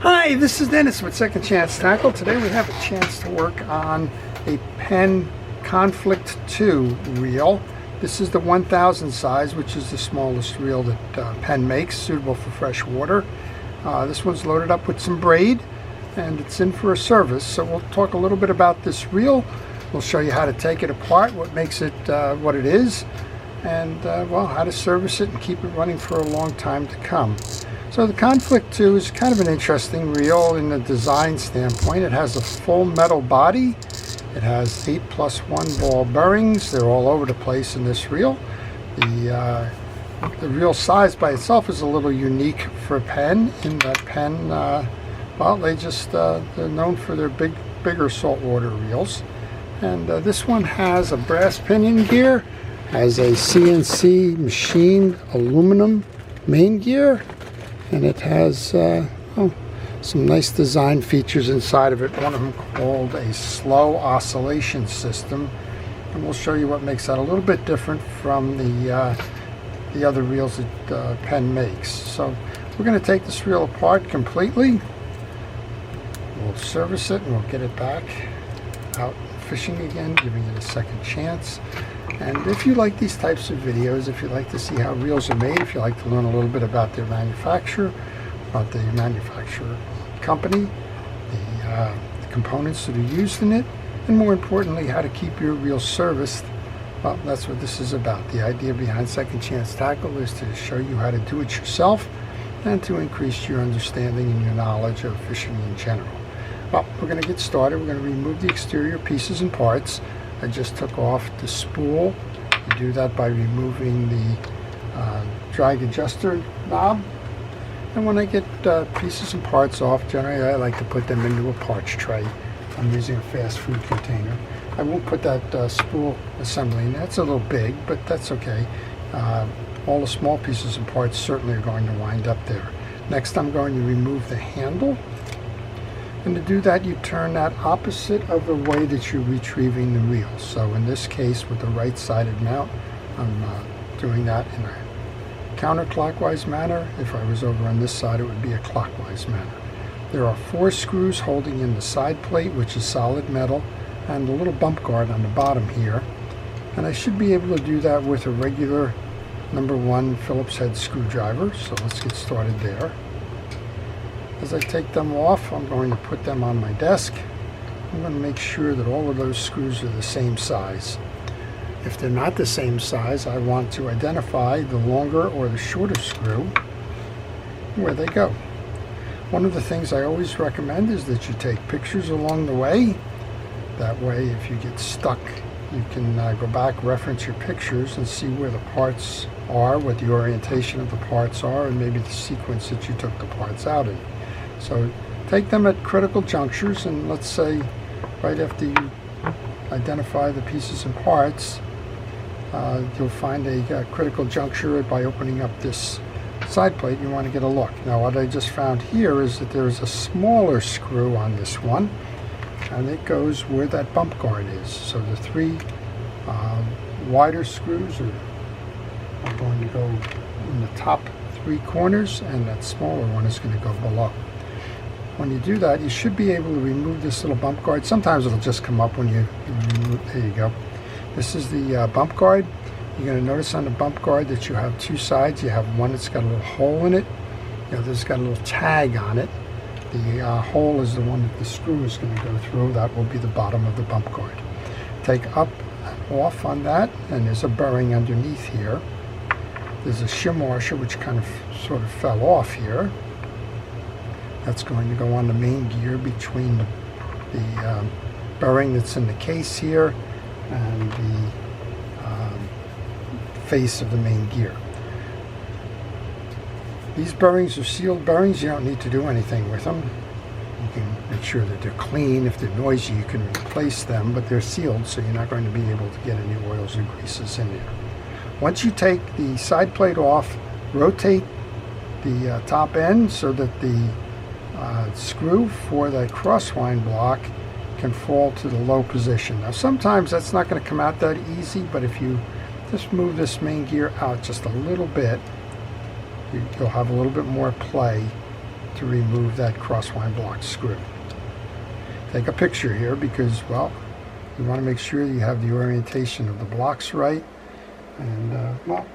Hi, this is Dennis with Second Chance Tackle. Today we have a chance to work on a Penn Conflict II reel. This is the 1000 size, which is the smallest reel that Penn makes, suitable for freshwater. This one's loaded up with some braid and it's in for a service. So we'll talk a little bit about this reel. We'll show you how to take it apart, what makes it what it is, and well, how to service it and keep it running for a long time to come. So the Conflict II is kind of an interesting reel in the design standpoint. It has a full metal body. It has 8+1 ball bearings. They're all over the place in this reel. The reel size by itself is a little unique for Penn, in that Penn, well, they're known for their bigger saltwater reels. And this one has a brass pinion gear, has a CNC machined aluminum main gear, and it has some nice design features inside of it. One of them called a slow oscillation system, and we'll show you what makes that a little bit different from the other reels that Penn makes. So we're going to take this reel apart completely. We'll service it and we'll get it back out fishing again, giving it a second chance. And if you like these types of videos, if you like to see how reels are made, if you like to learn a little bit about their manufacturer, about the manufacturer company, the components that are used in it, and more importantly, how to keep your reel serviced, well, that's what this is about. The idea behind Second Chance Tackle is to show you how to do it yourself and to increase your understanding and your knowledge of fishing in general. Well, we're going to get started. We're going to remove the exterior pieces and parts. I just took off the spool. You do that by removing the drag adjuster knob. And when I get pieces and parts off, generally I like to put them into a parts tray. I'm using a fast food container. I won't put that spool assembly in there. It's a little big, but that's okay. All the small pieces and parts certainly are going to wind up there. Next, I'm going to remove the handle. And to do that, you turn that opposite of the way that you're retrieving the reel. So in this case, with the right-sided mount, I'm doing that in a counterclockwise manner. If I was over on this side, it would be a clockwise manner. There are 4 screws holding in the side plate, which is solid metal, and a little bump guard on the bottom here. And I should be able to do that with a regular #1 Phillips head screwdriver. So let's get started there. As I take them off, I'm going to put them on my desk. I'm going to make sure that all of those screws are the same size. If they're not the same size, I want to identify the longer or the shorter screw, where they go. One of the things I always recommend is that you take pictures along the way. That way, if you get stuck, you can go back, reference your pictures, and see where the parts are, what the orientation of the parts are, and maybe the sequence that you took the parts out in. So take them at critical junctures, and let's say right after you identify the pieces and parts, you'll find a critical juncture by opening up this side plate. You want to get a look. Now what I just found here is that there's a smaller screw on this one, and it goes where that bump guard is. So the 3 wider screws are going to go in the top 3 corners, and that smaller one is going to go below. When you do that, you should be able to remove this little bump guard. Sometimes it'll just come up when you remove. There you go. This is the bump guard. You're going to notice on the bump guard that you have 2 sides. You have one that's got a little hole in it. The other's got a little tag on it. The hole is the one that the screw is going to go through. That will be the bottom of the bump guard. Take up and off on that, and there's a bearing underneath here. There's a shim washer which kind of sort of fell off here. That's going to go on the main gear between the bearing that's in the case here and the face of the main gear. These bearings are sealed bearings. You don't need to do anything with them. You can make sure that they're clean. If they're noisy, you can replace them, but they're sealed, so you're not going to be able to get any oils or greases in there. Once you take the side plate off, rotate the top end so that the screw for that crosswind block can fall to the low position. Now sometimes that's not going to come out that easy, but if you just move this main gear out just a little bit, you'll have a little bit more play to remove that crosswind block screw. Take a picture here because, well, you want to make sure you have the orientation of the blocks right, and well,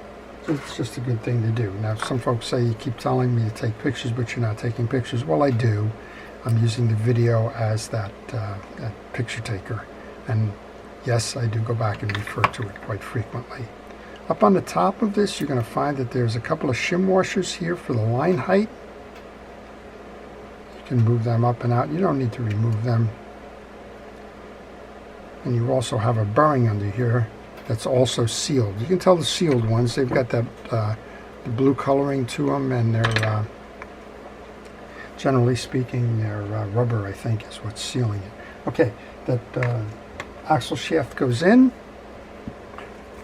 it's just a good thing to do. Now, some folks say you keep telling me to take pictures, but you're not taking pictures. Well, I do. I'm using the video as that picture taker, and yes, I do go back and refer to it quite frequently. Up on the top of this, you're going to find that there's a couple of shim washers here for the line height. You can move them up and out. You don't need to remove them. And you also have a bearing under here that's also sealed. You can tell the sealed ones, they've got that the blue coloring to them, and they're generally speaking, they're rubber, I think, is what's sealing it. Okay, that axle shaft goes in.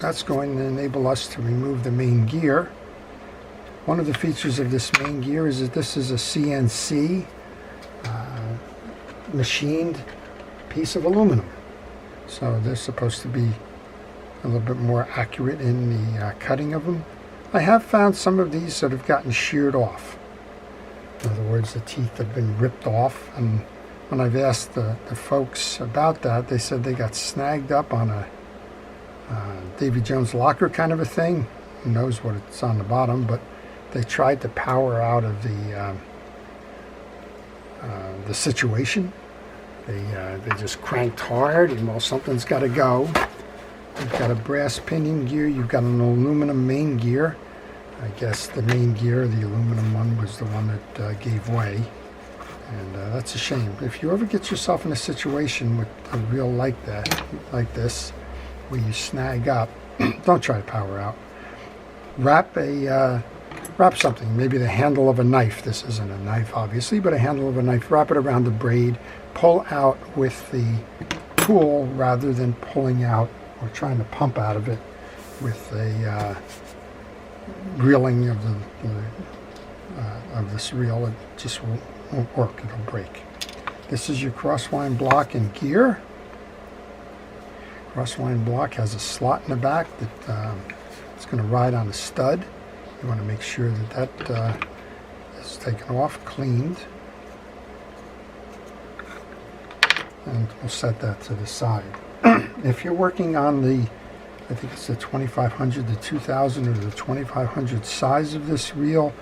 That's going to enable us to remove the main gear. One of the features of this main gear is that this is a CNC machined piece of aluminum. So they're supposed to be a little bit more accurate in the cutting of them. I have found some of these that have gotten sheared off. In other words, the teeth have been ripped off, and when I've asked the folks about that, they said they got snagged up on a Davy Jones locker kind of a thing. Who knows what it's on the bottom, but they tried to power out of the situation. They just cranked hard, and well, something's got to go. You've got a brass pinion gear, you've got an aluminum main gear. I guess the main gear, the aluminum one, was the one that gave way, and that's a shame. If you ever get yourself in a situation with a reel like this, where you snag up, don't try to power out. Wrap something, maybe the handle of a knife. This isn't a knife, obviously, but a handle of a knife. Wrap it around the braid. Pull out with the tool rather than pulling out or trying to pump out of it with a reeling of this reel. It just won't work. It'll break. This is your crosswind block and gear. Crosswind block has a slot in the back that it's going to ride on a stud. You want to make sure that is taken off, cleaned, and we'll set that to the side. If you're working on the, I think it's the 2500, the 2000, or the 2500 size of this reel,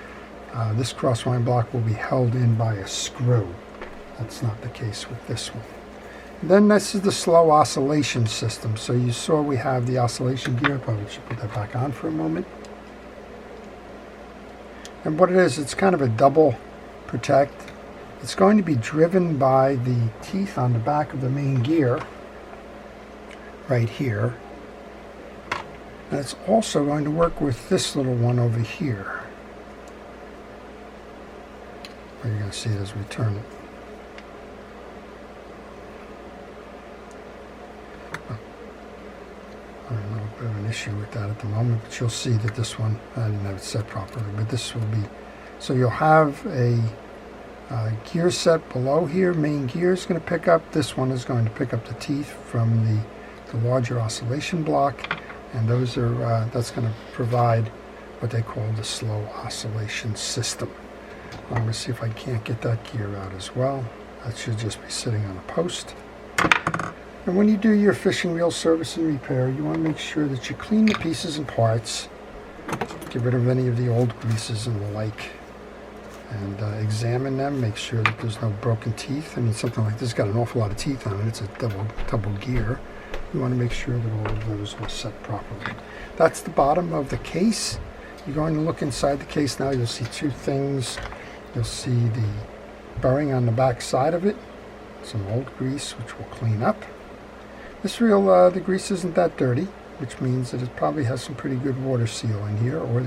this crosswind block will be held in by a screw. That's not the case with this one. Then this is the slow oscillation system. So you saw we have the oscillation gear. Probably should put that back on for a moment. And what it is, it's kind of a double protect. It's going to be driven by the teeth on the back of the main gear right here. And it's also going to work with this little one over here. You're going to see it as we turn it. I have a little bit of an issue with that at the moment, but you'll see that this one, I didn't have it set properly, but this will be, so you'll have a gear set below here. Main gear is going to pick up, this one is going to pick up the teeth from the larger oscillation block, and those are, that's going to provide what they call the slow oscillation system. I'm going to see if I can't get that gear out as well. That should just be sitting on a post. And when you do your fishing reel service and repair, you want to make sure that you clean the pieces and parts, get rid of any of the old greases and the like, and examine them, make sure that there's no broken teeth. I mean, something like this has got an awful lot of teeth on it. It's a double gear. You want to make sure that all of those are set properly. That's the bottom of the case. You're going to look inside the case now. You'll see two things. You'll see the bearing on the back side of it, some old grease, which we'll clean up. This reel, the grease isn't that dirty, which means that it probably has some pretty good water seal in here, or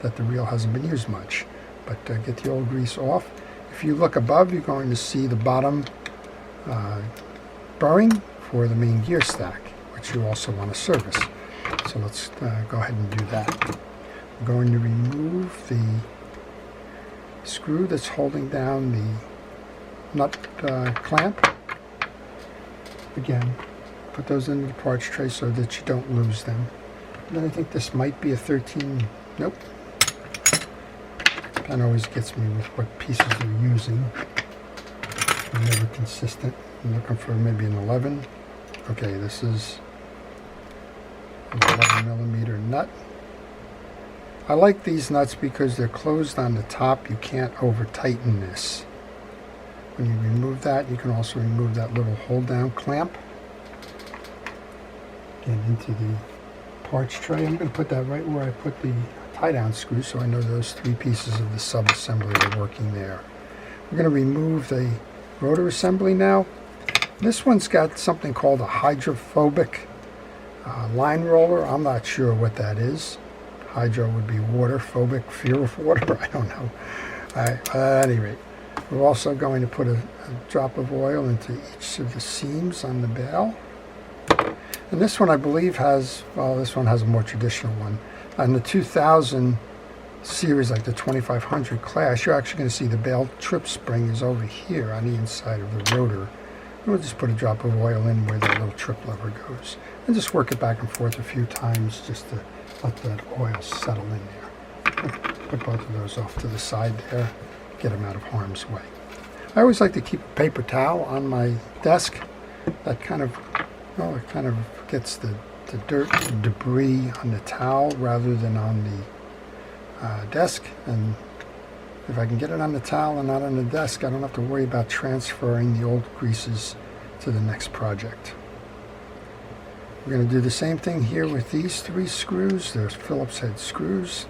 that the reel hasn't been used much. But get the old grease off. If you look above, you're going to see the bottom bearing for the main gear stack, which you also want to service. So let's go ahead and do that. We're going to remove the screw that's holding down the nut clamp. Again, put those into the parts tray so that you don't lose them. And then I think this might be a 13, nope. Pen always gets me with what pieces they're using. I'm never consistent. I'm looking for maybe an 11. Okay, this is an 11mm nut. I like these nuts because they're closed on the top. You can't over tighten this. When you remove that, you can also remove that little hold down clamp. Get into the parts tray. I'm going to put that right where I put the tie down screw, so I know those 3 pieces of the sub-assembly are working there. We're going to remove the rotor assembly now. This one's got something called a hydrophobic line roller. I'm not sure what that is. Hydro would be water, phobic, fear of water. I don't know. At any rate, we're also going to put a drop of oil into each of the seams on the bail. And this one I believe has, well, this one has a more traditional one. On the 2000 series, like the 2500 class, you're actually going to see the bail trip spring is over here on the inside of the rotor. And we'll just put a drop of oil in where that little trip lever goes. And just work it back and forth a few times just to let that oil settle in there. Put both of those off to the side there, get them out of harm's way. I always like to keep a paper towel on my desk. That kind of, well, it kind of gets the dirt and debris on the towel rather than on the desk. And if I can get it on the towel and not on the desk, I don't have to worry about transferring the old greases to the next project. We're going to do the same thing here with these 3 screws. There's Phillips head screws.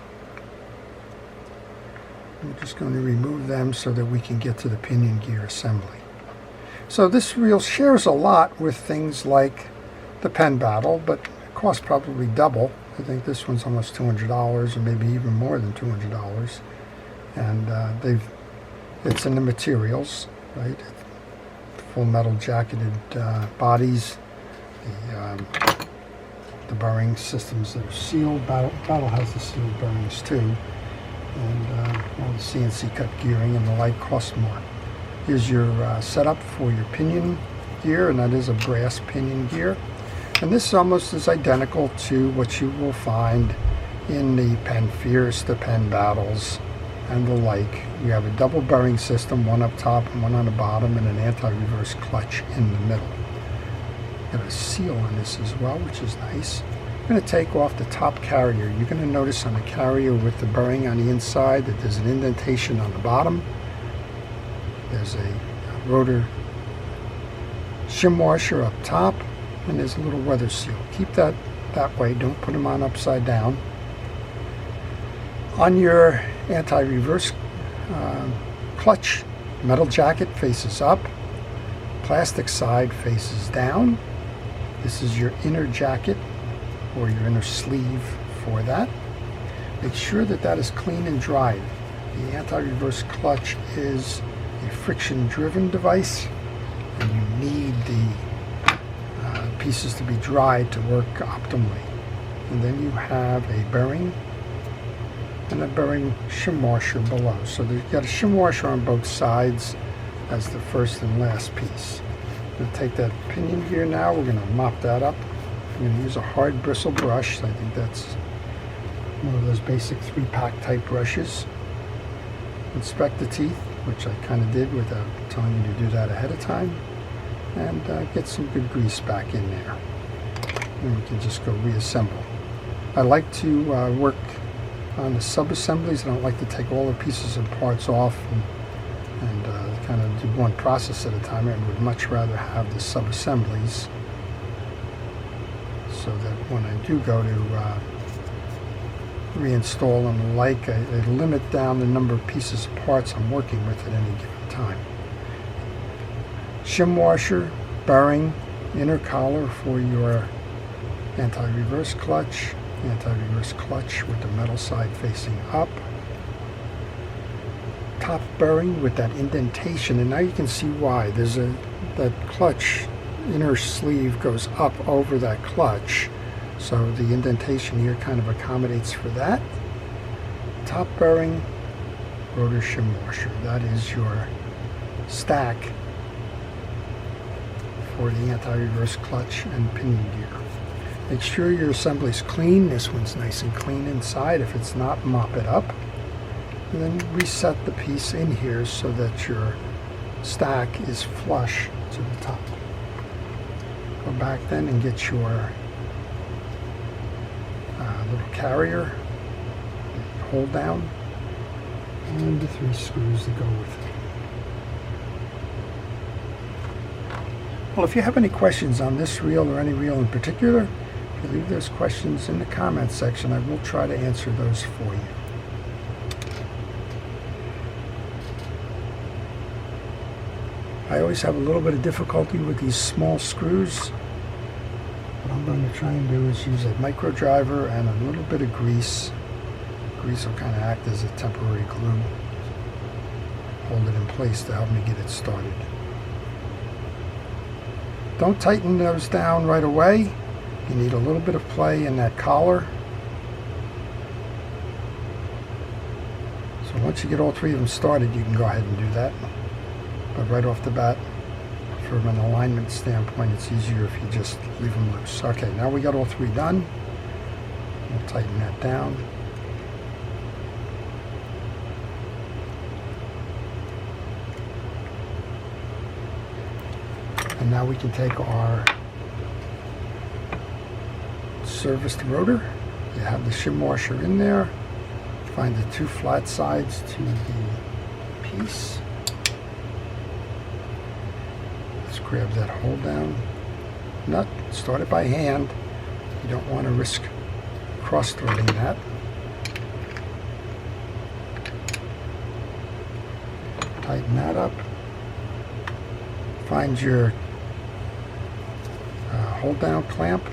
I'm just going to remove them so that we can get to the pinion gear assembly. So this reel shares a lot with things like the Penn Battle, but it costs probably double. I think this one's almost $200 or maybe even more than $200. And it's in the materials, right? Full metal jacketed bodies. The bearing systems that are sealed. Battle has the sealed bearings too, and all the CNC cut gearing and the like costs more. Here's your setup for your pinion gear, and that is a brass pinion gear. And this almost is identical to what you will find in the Penn Fierce, the Penn Battles, and the like. You have a double bearing system, one up top and one on the bottom, and an anti-reverse clutch in the middle. Got a seal on this as well, which is nice. I'm going to take off the top carrier. You're going to notice on the carrier with the bearing on the inside that there's an indentation on the bottom. There's a rotor shim washer up top, and there's a little weather seal. Keep that way. Don't put them on upside down. On your anti-reverse clutch, metal jacket faces up, plastic side faces down. This is your inner jacket or your inner sleeve for that. Make sure that that is clean and dried. The anti-reverse clutch is a friction-driven device, and you need the pieces to be dried to work optimally. And then you have a bearing and a bearing shim washer below. So you've got a shim washer on both sides as the first and last piece. I'm going to take that pinion gear now. We're going to mop that up. I'm going to use a hard bristle brush. I think that's one of those basic 3-pack type brushes. Inspect the teeth, which I kind of did without telling you to do that ahead of time. And get some good grease back in there. And we can just go reassemble. I like to work on the sub-assemblies. I don't like to take all the pieces and parts off and kind of do one process at a time. I would much rather have the sub-assemblies so that when I do go to reinstall and the like, I limit down the number of pieces of parts I'm working with at any given time. Shim washer, bearing, inner collar for your anti-reverse clutch with the metal side facing up. Top bearing with that indentation, and now you can see why. There's that clutch inner sleeve goes up over that clutch, so the indentation here kind of accommodates for that. Top bearing, rotor shim washer. That is your stack for the anti-reverse clutch and pinion gear. Make sure your assembly is clean. This one's nice and clean inside. If it's not, mop it up. And then reset the piece in here so that your stack is flush to the top. Go back then and get your little carrier, hold down, and the 3 screws that go with it. Well, if you have any questions on this reel or any reel in particular, if you leave those questions in the comments section, I will try to answer those for you. I always have a little bit of difficulty with these small screws. What I'm going to try and do is use a micro driver and a little bit of grease. Grease will kind of act as a temporary glue. Hold it in place to help me get it started. Don't tighten those down right away. You need a little bit of play in that collar. So once you get all 3 of them started, you can go ahead and do that. But right off the bat, from an alignment standpoint, it's easier if you just leave them loose. Okay, now we got all 3 done. We'll tighten that down. And now we can take our serviced rotor. You have the shim washer in there. Find the 2 flat sides to the piece. Let's grab that hold down nut. Start it by hand. You don't want to risk cross-threading that. Tighten that up. Find your hold down clamp.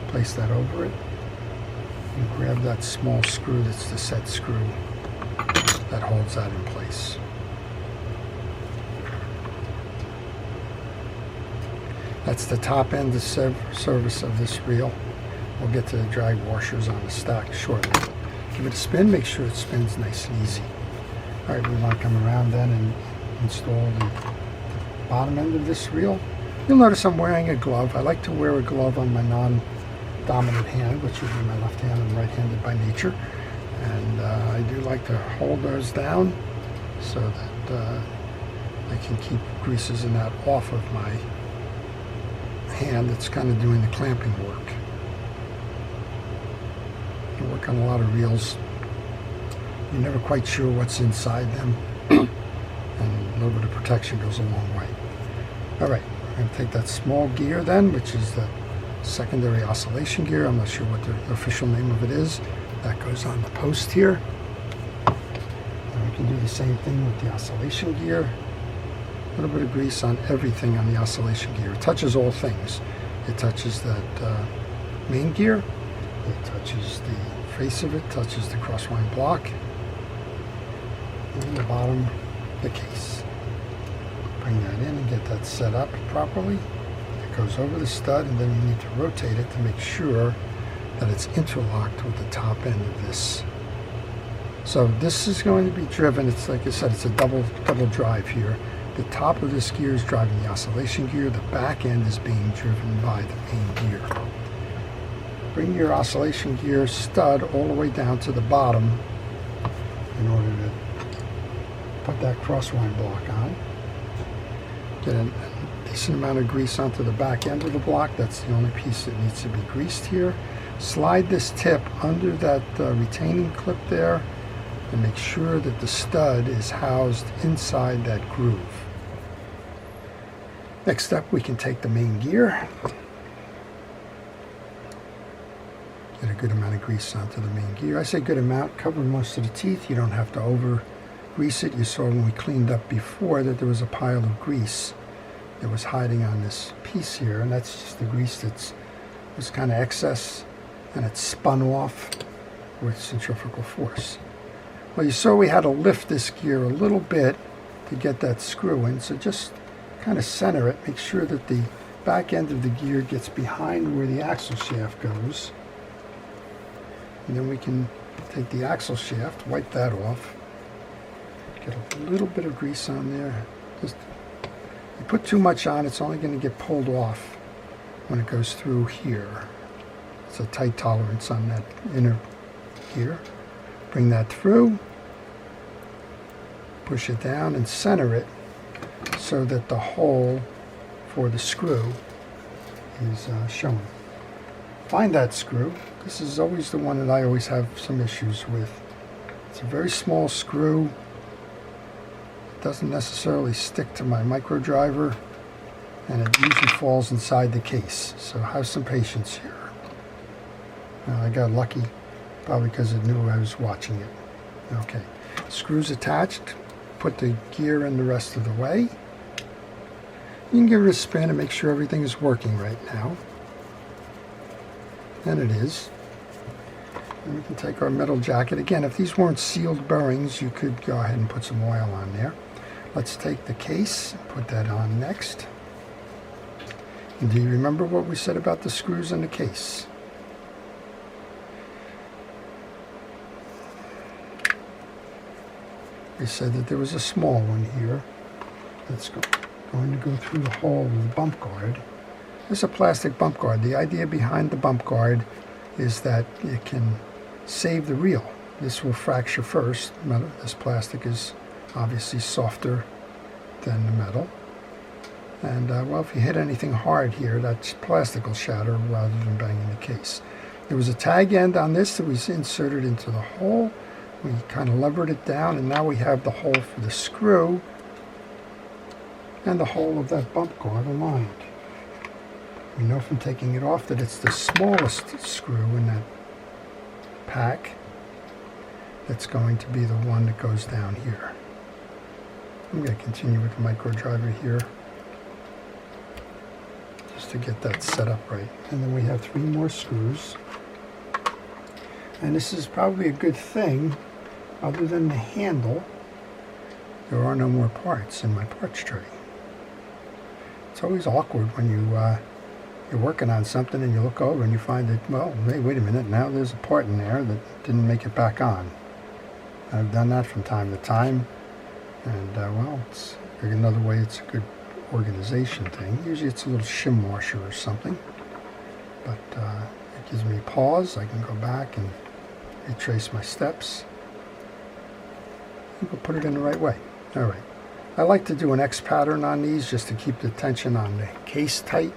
Place that over it. And grab that small screw that's the set screw that holds that in place. That's the top end of service of this reel. We'll get to the drag washers on the stack shortly. Give it a spin, make sure it spins nice and easy. Alright, we want to come around then and install the bottom end of this reel. You'll notice I'm wearing a glove. I like to wear a glove on my non-dominant hand, which would be my left hand. I'm right-handed by nature. And I do like to hold those down so that I can keep greases and that off of my hand that's kind of doing the clamping work. You work on a lot of reels. You're never quite sure what's inside them. And a little bit of protection goes a long way. Alright, we're going to take that small gear then, which is the secondary oscillation gear. I'm not sure what the official name of it is. That goes on the post here. And we can do the same thing with the oscillation gear. A little bit of grease on everything on the oscillation gear. It touches all things. It touches that main gear. It touches the face of it, touches the crosswind block. And the bottom, the case. Bring that in and get that set up properly. It goes over the stud, and then you need to rotate it to make sure that it's interlocked with the top end of this. So this is going to be driven, it's like I said, it's a double drive here. The top of this gear is driving the oscillation gear. The back end is being driven by the main gear. Bring your oscillation gear stud all the way down to the bottom in order to put that crosswind block on. Get a decent amount of grease onto the back end of the block. That's the only piece that needs to be greased here. Slide this tip under that retaining clip there and make sure that the stud is housed inside that groove. Next up, we can take the main gear. Get a good amount of grease onto the main gear. I say good amount, cover most of the teeth. You don't have to over grease it. You saw when we cleaned up before that there was a pile of grease that was hiding on this piece here, and that's just the grease that was kind of excess, and it spun off with centrifugal force. Well, you saw we had to lift this gear a little bit to get that screw in, so just kind of center it. Make sure that the back end of the gear gets behind where the axle shaft goes. And then we can take the axle shaft, wipe that off, get a little bit of grease on there. Just, you put too much on, it's only going to get pulled off when it goes through here. It's a tight tolerance on that inner gear. Bring that through, push it down and center it so that the hole for the screw is showing. Find that screw. This is always the one that I always have some issues with. It's a very small screw. It doesn't necessarily stick to my micro driver, and it usually falls inside the case. So have some patience here. I got lucky, probably because it knew I was watching it. Okay, screws attached. Put the gear in the rest of the way. You can give it a spin and make sure everything is working right now. And it is. And we can take our metal jacket. Again, if these weren't sealed bearings, you could go ahead and put some oil on there. Let's take the case and put that on next. And do you remember what we said about the screws in the case? We said that there was a small one here that's going to go through the hole of the bump guard. This is a plastic bump guard. The idea behind the bump guard is that it can save the reel. This will fracture first. This plastic is obviously softer than the metal. And well, if you hit anything hard here, that plastic will shatter rather than banging the case. There was a tag end on this that was inserted into the hole. We kind of levered it down, and now we have the hole for the screw and the hole of that bump guard aligned. We know from taking it off that it's the smallest screw in that pack that's going to be the one that goes down here. I'm going to continue with the micro driver here just to get that set up right. And then we have 3 more screws. And this is probably a good thing. Other than the handle, there are no more parts in my parts tray. It's always awkward when you're working on something and you look over and you find that, well, hey, wait a minute, now there's a part in there that didn't make it back on. I've done that from time to time, and well, it's another way it's a good organization thing. Usually it's a little shim washer or something, but it gives me pause. I can go back and retrace my steps. We'll put it in the right way. All right. I like to do an X pattern on these just to keep the tension on the case tight.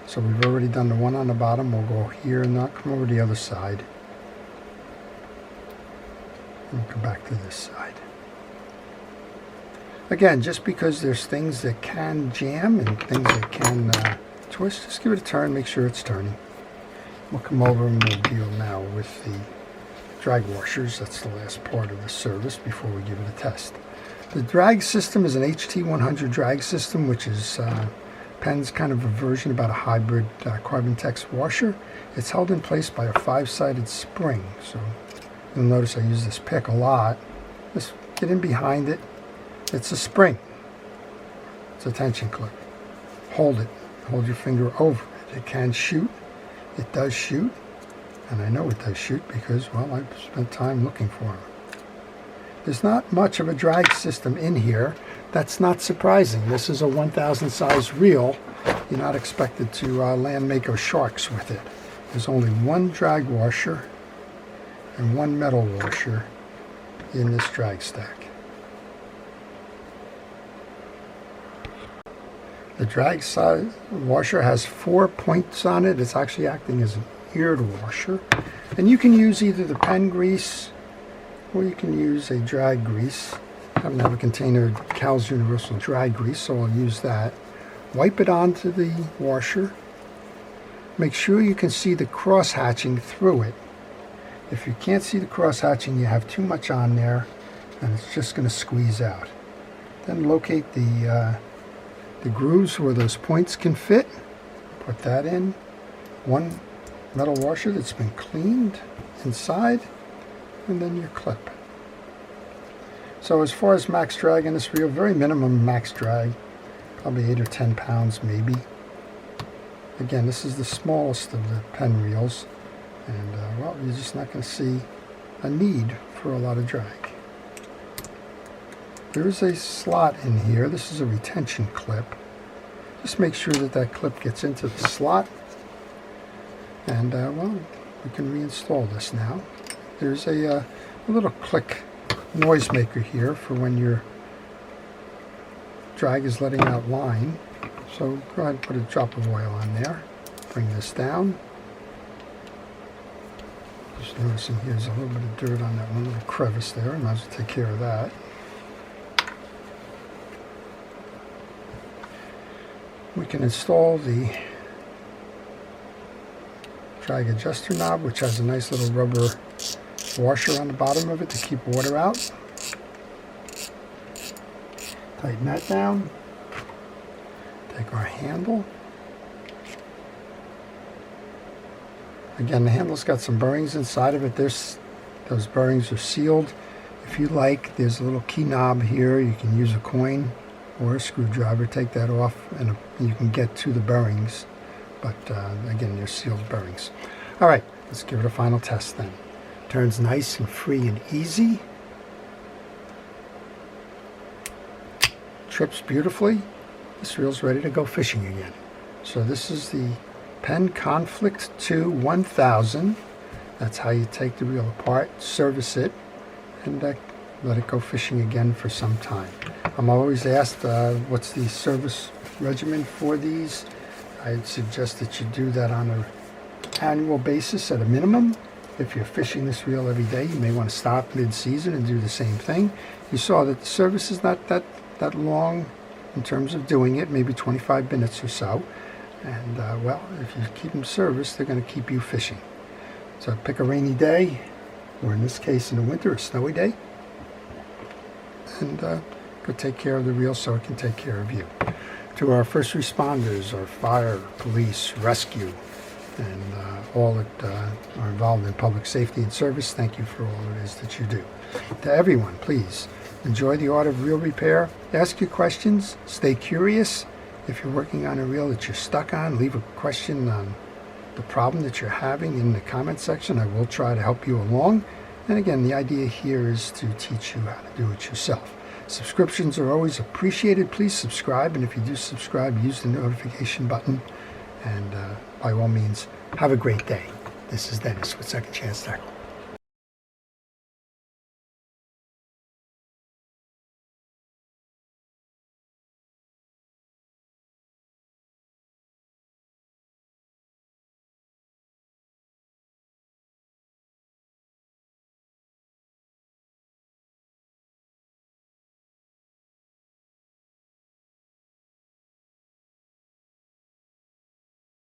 So we've already done the one on the bottom. We'll go here and not come over the other side. And we'll come back to this side. Again, just because there's things that can jam and things that can twist, just give it a turn, make sure it's turning. We'll come over and we'll deal now with the drag washers. That's the last part of the service before we give it a test. The drag system is an HT100 drag system, which is Penn's kind of a version, about a hybrid carbon tex washer. It's held in place by a 5-sided spring. So you'll notice I use this pick a lot. Just get in behind it. It's a spring. It's a tension clip. Hold it. Hold your finger over it. It can shoot. It does shoot. And I know it does shoot because, well, I've spent time looking for them. There's not much of a drag system in here. That's not surprising. This is a 1000 size reel. You're not expected to land mako sharks with it. There's only one drag washer and one metal washer in this drag stack. The drag size washer has 4 points on it. It's actually acting as an eared washer, and you can use either the Penn grease or you can use a drag grease. I happen to have a container of Cal's Universal Drag Grease, so I'll use that. Wipe it onto the washer. Make sure you can see the cross hatching through it. If you can't see the cross hatching, you have too much on there and it's just going to squeeze out. Then locate the grooves where those points can fit. Put that in. One metal washer that's been cleaned inside, and then your clip. So as far as max drag in this reel, very minimum max drag, probably 8 or 10 pounds maybe. Again, this is the smallest of the Penn reels, and well, you're just not going to see a need for a lot of drag. There is a slot in here. This is a retention clip. Just make sure that that clip gets into the slot. And well, we can reinstall this now. There's a a little click noisemaker here for when your drag is letting out line. So go ahead and put a drop of oil on there. Bring this down. Just noticing here's a little bit of dirt on that one little crevice there. I might as well take care of that. We can install the drag adjuster knob, which has a nice little rubber washer on the bottom of it to keep water out. Tighten that down. Take our handle. Again, the handle's got some bearings inside of it. Those bearings are sealed. If you like, there's a little key knob here. You can use a coin or a screwdriver. Take that off and you can get to the bearings. But again, they're sealed bearings. All right, let's give it a final test then. Turns nice and free and easy. Trips beautifully. This reel's ready to go fishing again. So this is the Penn Conflict II 1000. That's how you take the reel apart, service it, and let it go fishing again for some time. I'm always asked what's the service regimen for these. I'd suggest that you do that on an annual basis at a minimum. If you're fishing this reel every day, you may want to stop mid-season and do the same thing. You saw that the service is not that long in terms of doing it, maybe 25 minutes or so. And well, if you keep them serviced, they're going to keep you fishing. So pick a rainy day, or in this case in the winter, a snowy day, and go take care of the reel so it can take care of you. To our first responders, our fire, police, rescue, and all that are involved in public safety and service, thank you for all it is that you do. To everyone, please enjoy the art of reel repair. Ask your questions. Stay curious. If you're working on a reel that you're stuck on, leave a question on the problem that you're having in the comment section. I will try to help you along. And again, the idea here is to teach you how to do it yourself. Subscriptions are always appreciated. Please subscribe, and if you do subscribe, use the notification button. And by all means, have a great day. This is Dennis with Second Chance Tackle.